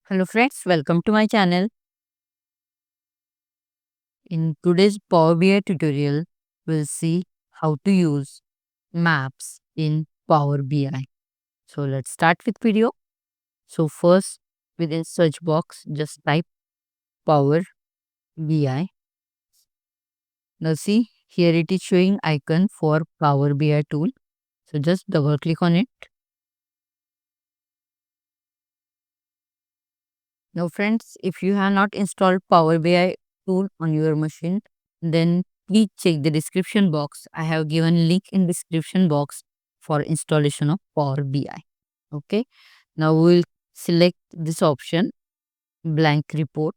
Hello friends, welcome to my channel. In today's Power BI tutorial, we'll see how to use maps in Power BI. So let's start with video. So first, within search box, just type Power BI. Now see, here it is showing icon for Power BI tool. So just double click on it. Now friends, if you have not installed Power BI tool on your machine, then please check the description box. I have given link in description box for installation of Power BI. Okay. Now we'll select this option, blank report.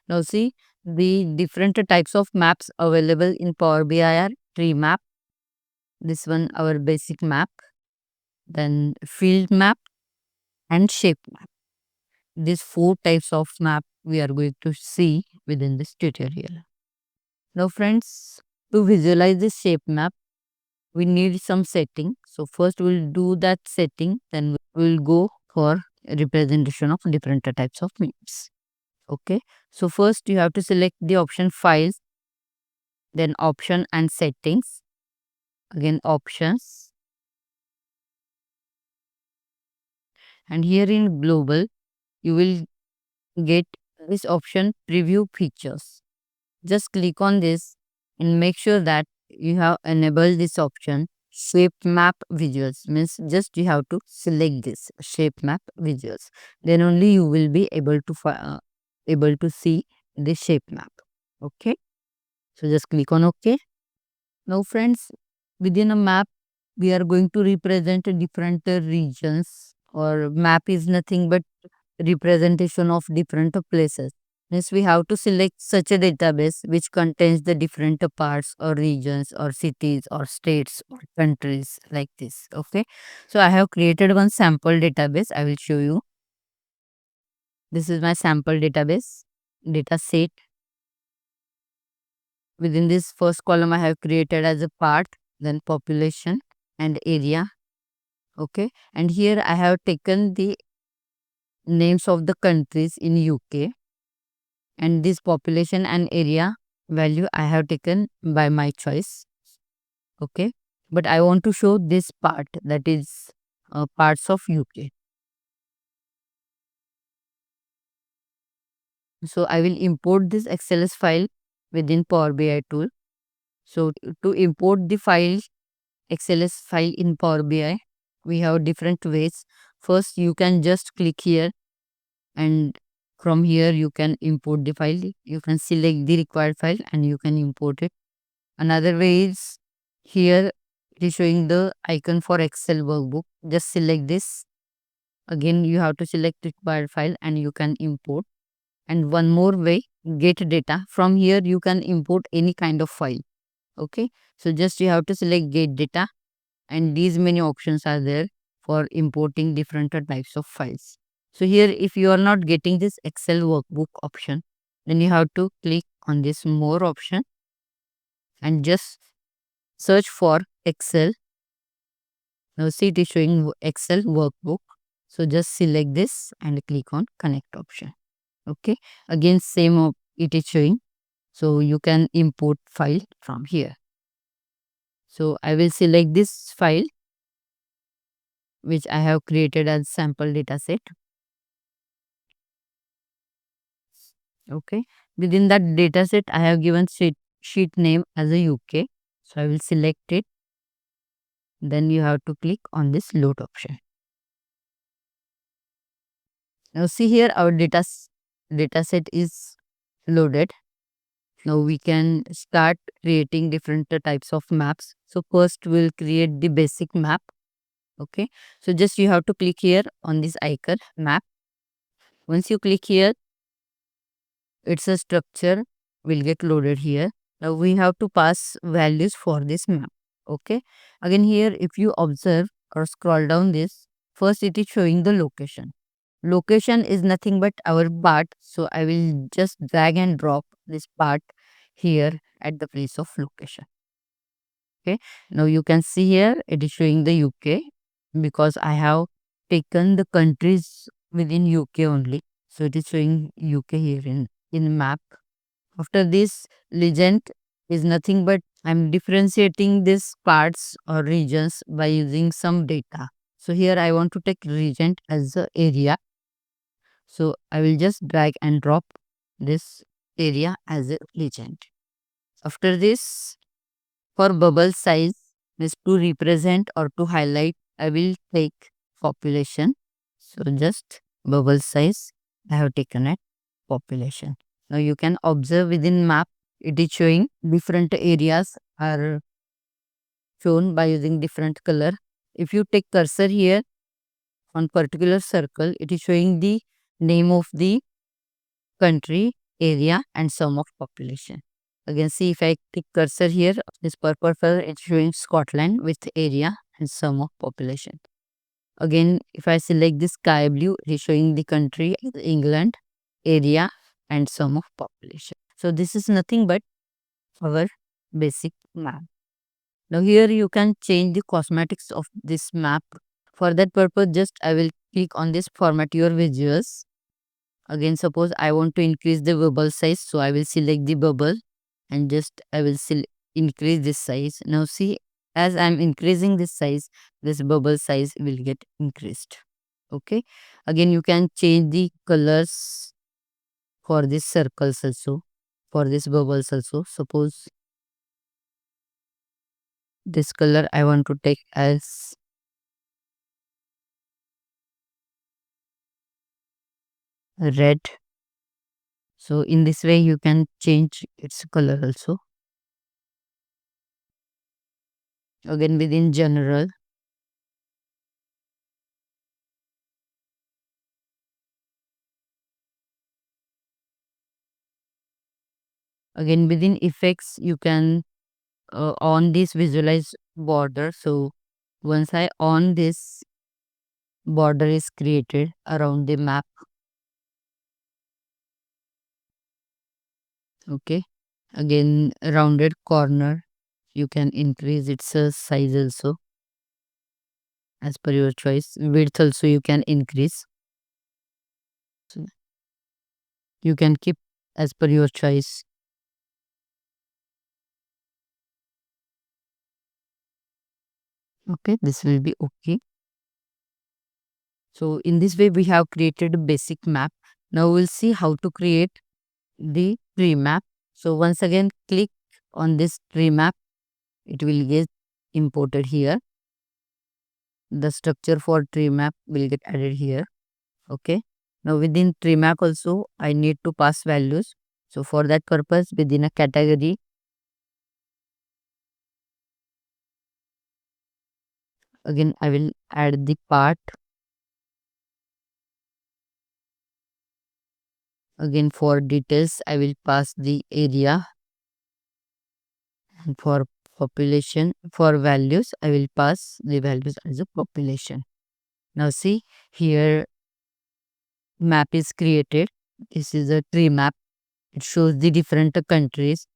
Now see, the different types of maps available in Power BI are tree map, this one our basic map, then field map and shape map. These four types of map we are going to see within this tutorial. Now friends, to visualize this shape map, we need some setting. So first we'll do that setting, then we'll go for representation of different types of maps. Okay. So first you have to select the option files, then option and settings, again options, and here in global you will get this option preview features. Just click on this and make sure that you have enabled this option shape map visuals, means just you have to select this shape map visuals, then only you will be able to see the shape map. Okay, so just click on OK. Now friends, within a map we are going to represent different regions, or map is nothing but representation of different places. Means we have to select such a database which contains the different parts or regions or cities or states or countries like this. Okay. So I have created one sample database. I will show you. This is my sample database data set. Within this first column I have created as a part, then population and area. Okay. And here I have taken the names of the countries in UK, and this population and area value I have taken by my choice. Okay, but I want to show this part, that is parts of UK. So I will import this XLS file within Power BI tool. So to import the file, XLS file in Power BI, we have different ways. First, you can just click here, and from here you can import the file. You can select the required file and you can import it. Another way is, here it is showing the icon for Excel workbook. Just select this. Again, you have to select required file and you can import. And one more way, get data. From here you can import any kind of file. Okay. So just you have to select get data, and these many options are there for importing different types of files. So here if you are not getting this Excel workbook option, then you have to click on this more option and just search for Excel. Now see, it is showing Excel workbook. So just select this and click on connect option. Okay. Again it is showing. So you can import file from here. So I will select this file which I have created as sample data set. Okay. Within that data set I have given sheet name as a UK. So I will select it. Then you have to click on this load option. Now see here our data set is loaded. Now we can start creating different types of maps. So first we'll create the basic map. Okay. So just you have to click here on this icon map. Once you click here, it's a structure will get loaded here. Now we have to pass values for this map. Okay. Again here if you observe or scroll down this, first it is showing the location. Location is nothing but our part. So I will just drag and drop this part here at the place of location. Okay. Now you can see here it is showing the UK because I have taken the countries within UK only. So it is showing UK here in map. After this, legend is nothing but I'm differentiating these parts or regions by using some data. So here I want to take region as the area. So I will just drag and drop this area as a legend. After this, for bubble size, is to represent or to highlight, I will take population. So just bubble size, I have taken it population. Now you can observe within map, it is showing different areas are shown by using different color. If you take cursor here on particular circle, it is showing the name of the country, area and sum of population. Again, see if I click cursor here, this purple color, it's showing Scotland with area and sum of population. Again, if I select this sky blue, it is showing the country, England, area and sum of population. So this is nothing but our basic map. Now here you can change the cosmetics of this map. For that purpose, just I will click on this format your visuals. Again, suppose I want to increase the bubble size, so I will select the bubble and just I will increase this size. Now see, as I am increasing this size, this bubble size will get increased. Okay. Again, you can change the colors for these circles also, for these bubbles also. Suppose this color I want to take as red. So in this way you can change its color also. Again, within general, again within effects you can on this visualize border. So once I on this, border is created around the map. Okay. Again, rounded corner, you can increase its size also as per your choice. Width also you can increase. So you can keep as per your choice. Okay, this will be okay. So in this way we have created a basic map. Now we'll see how to create the tree map. So once again click on this tree map, it will get imported here. The structure for tree map will get added here. Okay. Now within tree map also I need to pass values. So for that purpose, within a category, again I will add the part. Again for details I will pass the area, and for population, for values I will pass the values as a population. Now see, here map is created. This is a tree map. It shows the different countries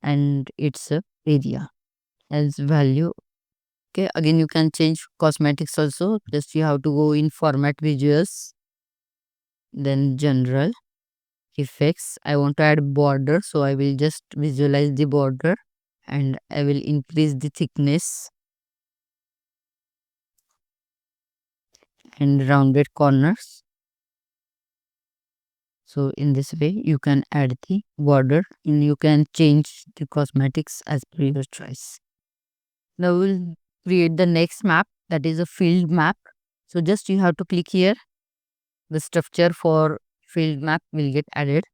and its area as value. Okay, again you can change cosmetics also. Just you have to go in format visuals, then general effects. I want to add border, so I will just visualize the border and I will increase the thickness and rounded corners. So in this way you can add the border and you can change the cosmetics as per your choice. Now we'll create the next map, that is a field map. So just you have to click here. The structure for field map will get added.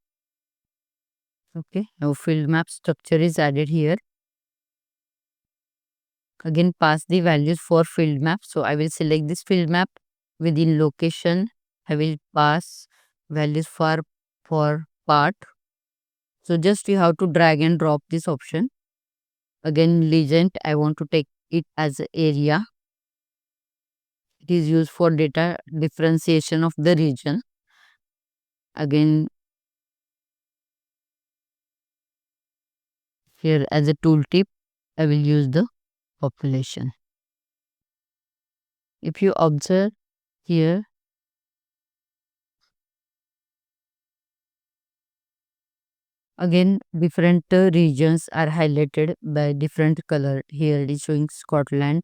Okay. Now field map structure is added here. Again pass the values for field map. So I will select this field map. Within location, I will pass values for part. So just you have to drag and drop this option. Again legend, I want to take it as a area. It is used for data differentiation of the region. Again here as a tooltip, I will use the population. If you observe here, Again, different regions are highlighted by different color. Here it is showing Scotland,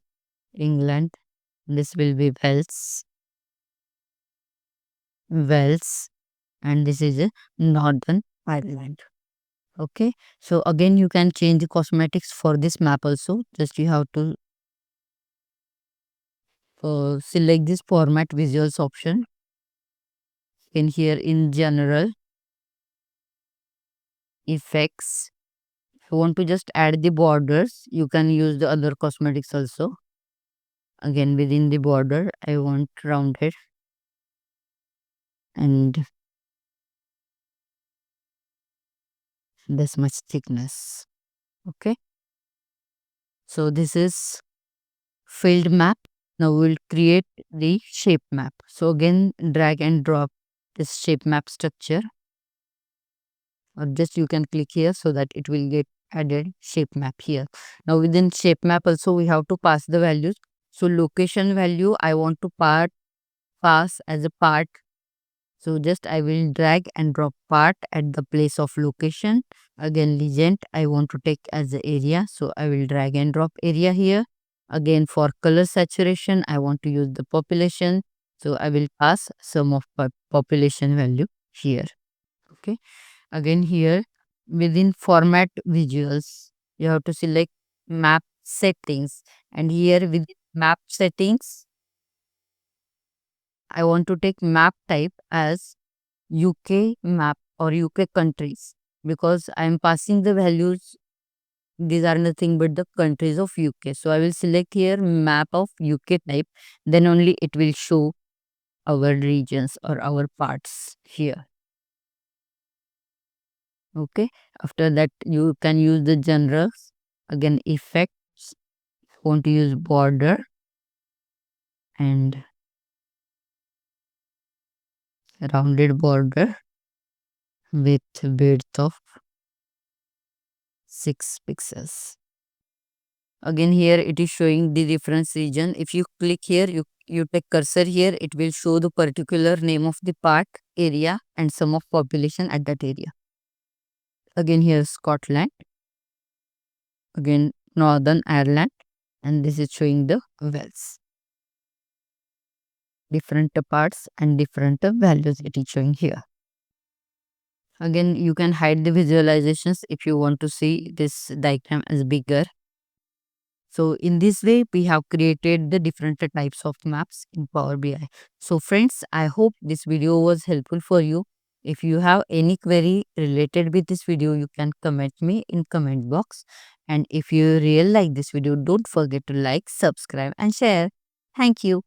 England. This will be Wales, and this is Northern Ireland. Okay, so again, you can change the cosmetics for this map also. Just you have to select this format visuals option in here in general effects. If you want to just add the borders, you can use the other cosmetics also. Again, within the border, I want rounded and this much thickness. Okay, so this is field map. Now we'll create the shape map. So again, drag and drop this shape map structure, or just you can click here so that it will get added shape map here. Now within shape map also we have to pass the values. So location value I want to pass as a part. So just I will drag and drop part at the place of location. Again, legend I want to take as the area. So I will drag and drop area here. Again, for color saturation, I want to use the population. So I will pass sum of population value here. Okay. Again, here within format visuals, you have to select map settings. And here within map settings, I want to take map type as UK map or UK countries, because I am passing the values. These are nothing but the countries of UK. So I will select here map of UK type. Then only it will show our regions or our parts here. Okay. After that, you can use the generals. Again, effects. Want to use border and rounded border with width of 6 pixels. Again, here it is showing the reference region. If you click here, you take cursor here, it will show the particular name of the part, area and sum of population at that area. Again, here Scotland. Again, Northern Ireland, and this is showing the Wales. Different parts and different values it is showing here. Again, you can hide the visualizations if you want to see this diagram as bigger. So in this way, we have created the different types of maps in Power BI. So friends, I hope this video was helpful for you. If you have any query related with this video, you can comment me in comment box. And if you really like this video, don't forget to like, subscribe and share. Thank you.